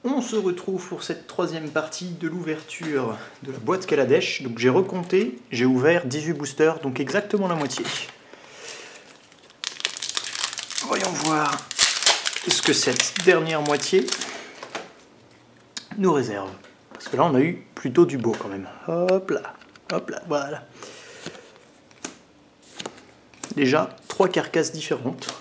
On se retrouve pour cette troisième partie de l'ouverture de la boîte Kaladesh. Donc j'ai recompté, j'ai ouvert 18 boosters, donc exactement la moitié. Voyons voir ce que cette dernière moitié nous réserve. Parce que là on a eu plutôt du beau quand même. Hop là, voilà. Déjà 3 carcasses différentes,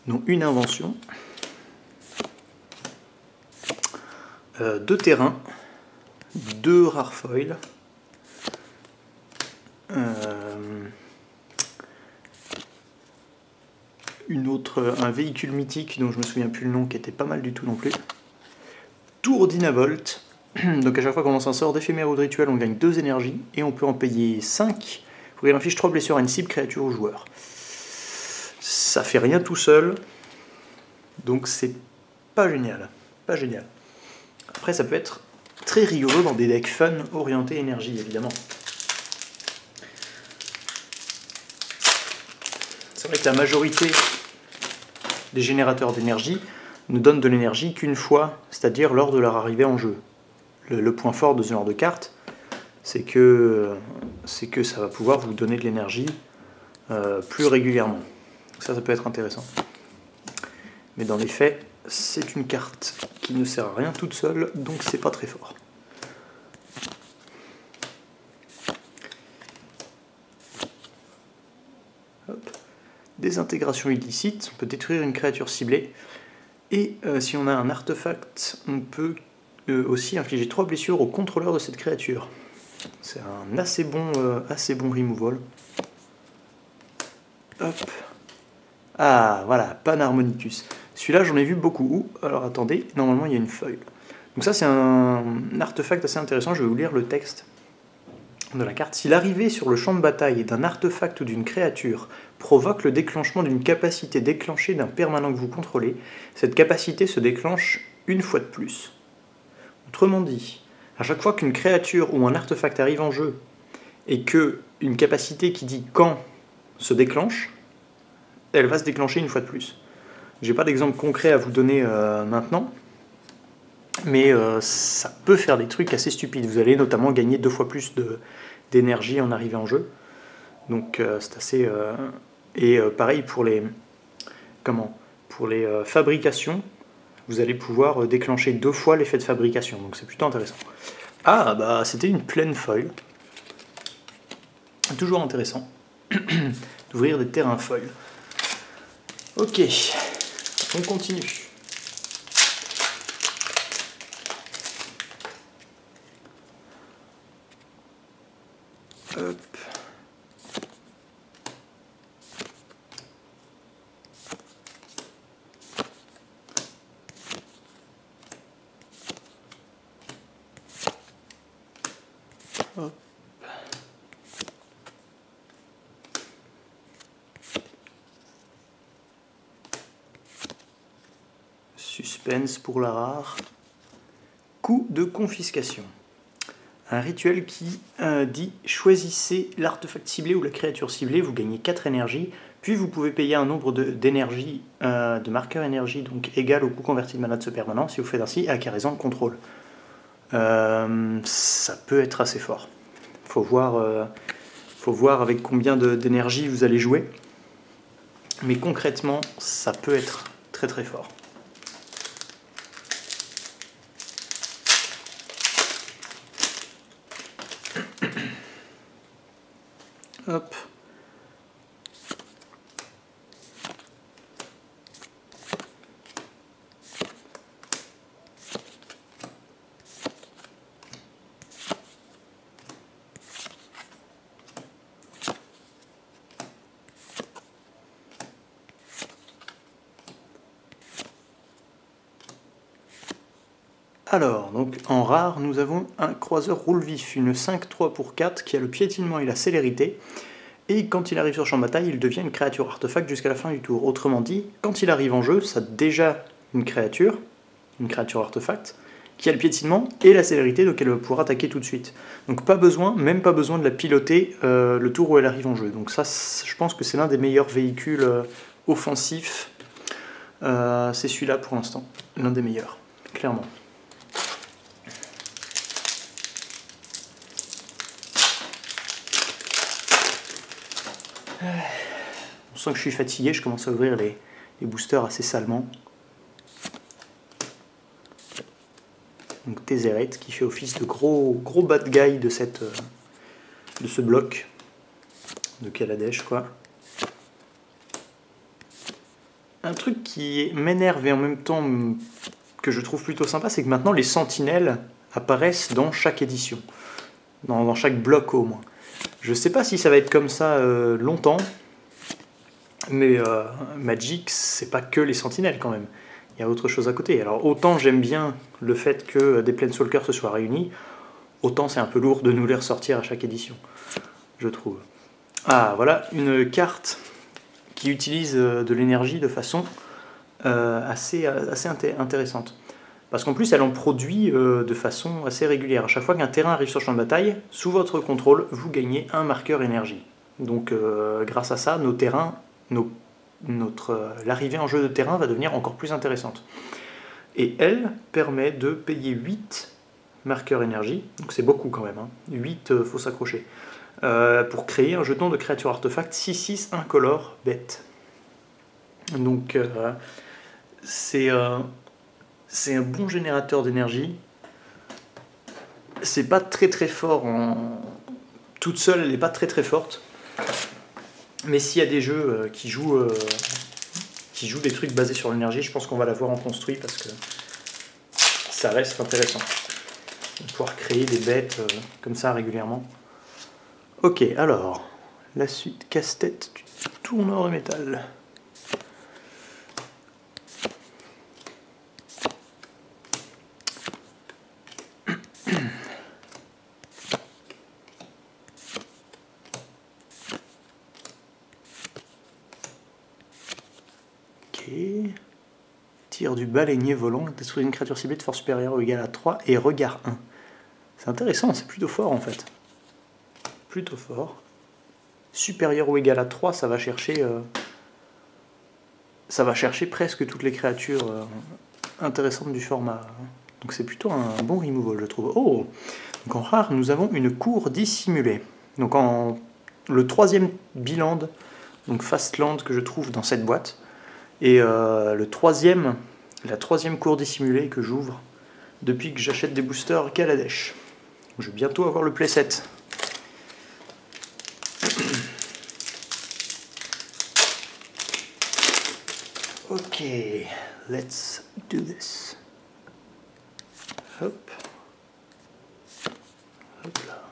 dont une invention. 2 terrains, 2 rares foils, un véhicule mythique dont je me souviens plus le nom qui était pas mal du tout non plus. Tour d'Inavolt, donc à chaque fois qu'on lance un sort d'éphémère ou de rituel on gagne 2 énergies et on peut en payer 5 pour qu'il inflige 3 blessures à une cible, créature ou joueur. Ça fait rien tout seul, donc c'est pas génial, pas génial. Après, ça peut être très rigolo dans des decks fun orientés énergie, évidemment. C'est vrai que la majorité des générateurs d'énergie ne donnent de l'énergie qu'une fois, c'est-à-dire lors de leur arrivée en jeu. Le point fort de ce genre de carte, c'est que ça va pouvoir vous donner de l'énergie plus régulièrement. Ça peut être intéressant. Mais dans les faits, c'est une carte qui ne sert à rien toute seule, donc c'est pas très fort. Hop. Désintégration illicite, on peut détruire une créature ciblée. Et si on a un artefact, on peut aussi infliger 3 blessures au contrôleur de cette créature. C'est un assez bon removal. Hop. Ah, voilà, Panharmonicus. Celui-là, j'en ai vu beaucoup. Alors attendez, normalement il y a une feuille. Donc ça, c'est un artefact assez intéressant. Je vais vous lire le texte de la carte. Si l'arrivée sur le champ de bataille d'un artefact ou d'une créature provoque le déclenchement d'une capacité déclenchée d'un permanent que vous contrôlez, cette capacité se déclenche une fois de plus. Autrement dit, à chaque fois qu'une créature ou un artefact arrive en jeu et que une capacité qui dit quand se déclenche, elle va se déclencher une fois de plus. J'ai pas d'exemple concret à vous donner maintenant, mais ça peut faire des trucs assez stupides. Vous allez notamment gagner 2 fois plus d'énergie en arrivée en jeu. Donc c'est assez... pareil pour les fabrications, vous allez pouvoir déclencher 2 fois l'effet de fabrication. Donc c'est plutôt intéressant. Ah bah c'était une pleine foil. Toujours intéressant d'ouvrir des terrains foils. Ok. On continue. Hop. Hop. Suspense pour la rare. Coup de confiscation. Un rituel qui dit choisissez l'artefact ciblé ou la créature ciblée, vous gagnez 4 énergies, puis vous pouvez payer un nombre d'énergie, de marqueurs énergie, donc égal au coût converti de mana de ce permanent, si vous faites ainsi, à raison de contrôle. Ça peut être assez fort. Faut voir avec combien d'énergie vous allez jouer, mais concrètement, ça peut être très très fort. Hop. Alors, donc en rare, nous avons un croiseur roule vif, une 5-3 pour 4 qui a le piétinement et la célérité. Et quand il arrive sur champ de bataille, il devient une créature artefact jusqu'à la fin du tour. Autrement dit, quand il arrive en jeu, ça a déjà une créature artefact, qui a le piétinement et la célérité, donc elle va pouvoir attaquer tout de suite. Donc même pas besoin de la piloter le tour où elle arrive en jeu. Donc ça, je pense que c'est l'un des meilleurs véhicules offensifs c'est celui-là pour l'instant, l'un des meilleurs, clairement. On sent que je suis fatigué, je commence à ouvrir les boosters assez salement. Donc Tezzeret qui fait office de gros bad guy de ce bloc de Kaladesh, quoi. Un truc qui m'énerve et en même temps que je trouve plutôt sympa, c'est que maintenant les sentinelles apparaissent dans chaque édition, dans chaque bloc au moins. Je sais pas si ça va être comme ça longtemps, mais Magic, c'est pas que les sentinelles quand même. Il y a autre chose à côté. Alors autant j'aime bien le fait que des Planeswalkers se soient réunis, autant c'est un peu lourd de nous les ressortir à chaque édition, je trouve. Ah, voilà une carte qui utilise de l'énergie de façon assez intéressante. Parce qu'en plus elle en produit de façon assez régulière. À chaque fois qu'un terrain arrive sur le champ de bataille, sous votre contrôle, vous gagnez un marqueur énergie. Donc grâce à ça, nos terrains, l'arrivée en jeu de terrain va devenir encore plus intéressante. Et elle permet de payer 8 marqueurs énergie, donc c'est beaucoup quand même, hein. 8, faut s'accrocher, pour créer un jeton de créature artefact 6/6 incolore bête. Donc c'est un bon générateur d'énergie. C'est pas très fort toute seule, elle n'est pas très forte. Mais s'il y a des jeux qui jouent des trucs basés sur l'énergie, je pense qu'on va la voir en construit parce que ça reste intéressant de pouvoir créer des bêtes comme ça régulièrement. Ok, alors, la suite casse-tête du tourneur de métal. Tir du baleinier volant, détruire une créature ciblée de force supérieure ou égale à 3 et regard 1. C'est intéressant, c'est plutôt fort en fait. Plutôt fort. Supérieur ou égal à 3, ça va chercher presque toutes les créatures intéressantes du format. Donc c'est plutôt un bon removal, je trouve. Oh, donc en rare, nous avons une cour dissimulée. Donc le 3e biland, donc Fastland que je trouve dans cette boîte. Et la 3e cour dissimulée que j'ouvre depuis que j'achète des boosters Kaladesh. Je vais bientôt avoir le playset. Ok, let's do this. Hop. Hop là.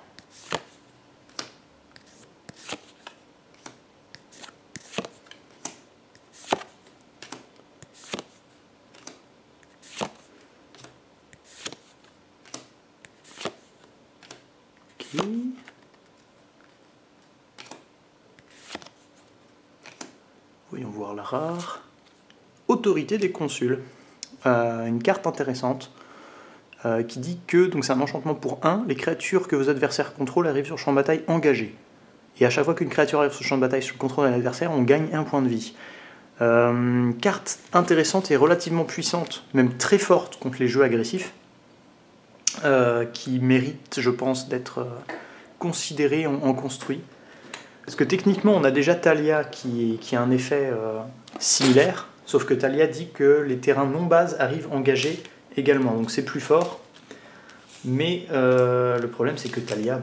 Ok. Voyons voir la rare. Autorité des consuls. Une carte intéressante qui dit que, donc c'est un enchantement pour 1, les créatures que vos adversaires contrôlent arrivent sur le champ de bataille engagé. Et à chaque fois qu'une créature arrive sur le champ de bataille sous le contrôle de l'adversaire, on gagne 1 point de vie. Carte intéressante et relativement puissante, même très forte contre les jeux agressifs, qui mérite, je pense, d'être considérée en construit. Parce que techniquement, on a déjà Thalia qui a un effet similaire, sauf que Thalia dit que les terrains non base arrivent engagés également, donc c'est plus fort. Mais le problème, c'est que Thalia,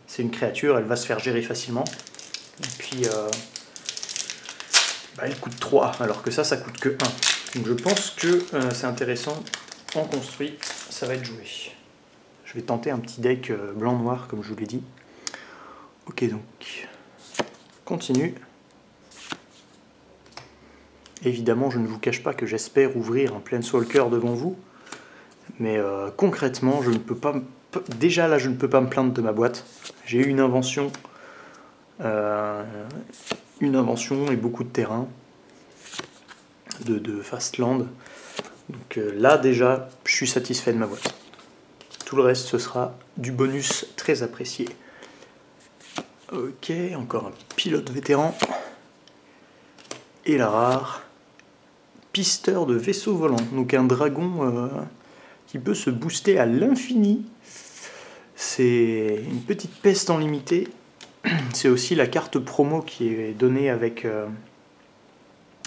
c'est une créature, elle va se faire gérer facilement. Et puis, elle coûte 3, alors que ça coûte que 1. Donc je pense que c'est intéressant en construit, ça va être joué. Je vais tenter un petit deck blanc-noir, comme je vous l'ai dit. Ok, donc, continue. Évidemment, je ne vous cache pas que j'espère ouvrir un Planeswalker devant vous. Mais concrètement, je ne peux pas... Déjà là, je ne peux pas me plaindre de ma boîte. J'ai eu une invention et beaucoup de terrain de Fastland. Donc là, déjà, je suis satisfait de ma boîte. Tout le reste, ce sera du bonus très apprécié. Ok, encore un pilote vétéran. Et la rare, pisteur de vaisseau volant. Donc un dragon qui peut se booster à l'infini. C'est une petite peste en limité. C'est aussi la carte promo qui est donnée avec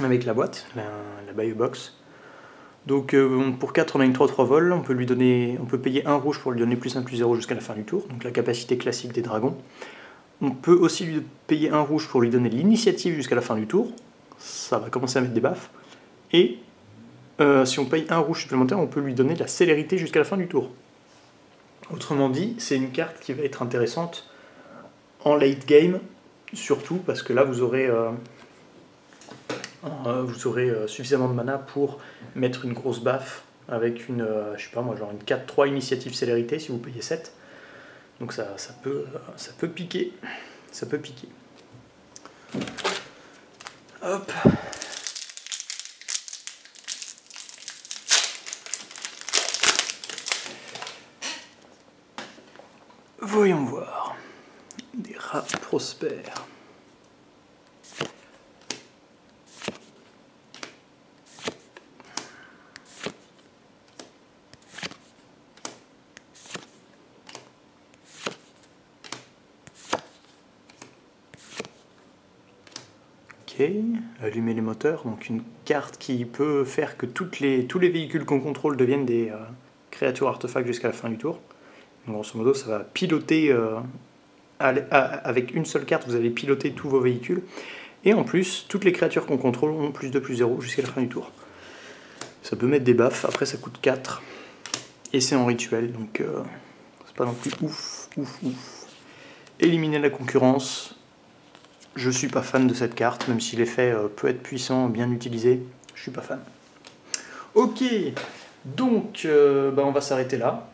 la boîte, la Buy Box. Donc pour 4 on a une 3-3 vol, on peut payer un rouge pour lui donner plus 1 plus 0 jusqu'à la fin du tour, donc la capacité classique des dragons. On peut aussi lui payer un rouge pour lui donner l'initiative jusqu'à la fin du tour, ça va commencer à mettre des baffes. Et si on paye un rouge supplémentaire, on peut lui donner de la célérité jusqu'à la fin du tour. Autrement dit, c'est une carte qui va être intéressante en late game, surtout parce que là vous aurez suffisamment de mana pour mettre une grosse baffe avec une, je sais pas moi, genre une 4-3 initiative célérité si vous payez 7. Donc ça peut piquer. Ça peut piquer. Hop. Voyons voir. Des rats prospères. Ok, allumer les moteurs, donc une carte qui peut faire que tous les véhicules qu'on contrôle deviennent des créatures artefacts jusqu'à la fin du tour. Donc, grosso modo, ça va piloter, avec une seule carte, vous allez piloter tous vos véhicules. Et en plus, toutes les créatures qu'on contrôle ont plus 2 plus 0 jusqu'à la fin du tour. Ça peut mettre des baffes, après ça coûte 4. Et c'est en rituel, donc c'est pas non plus ouf. Éliminer la concurrence. Je suis pas fan de cette carte, même si l'effet peut être puissant, bien utilisé, je suis pas fan. Ok, donc on va s'arrêter là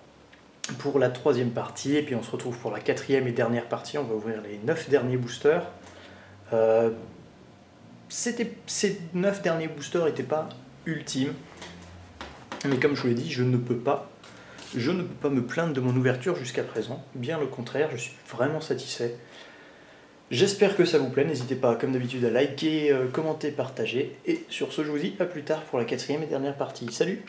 pour la 3e partie, et puis on se retrouve pour la 4e et dernière partie. On va ouvrir les 9 derniers boosters. Ces 9 derniers boosters n'étaient pas ultimes, mais comme je vous l'ai dit, je ne peux pas me plaindre de mon ouverture jusqu'à présent, bien le contraire, je suis vraiment satisfait. J'espère que ça vous plaît, n'hésitez pas comme d'habitude à liker, commenter, partager, et sur ce je vous dis à plus tard pour la 4e et dernière partie. Salut!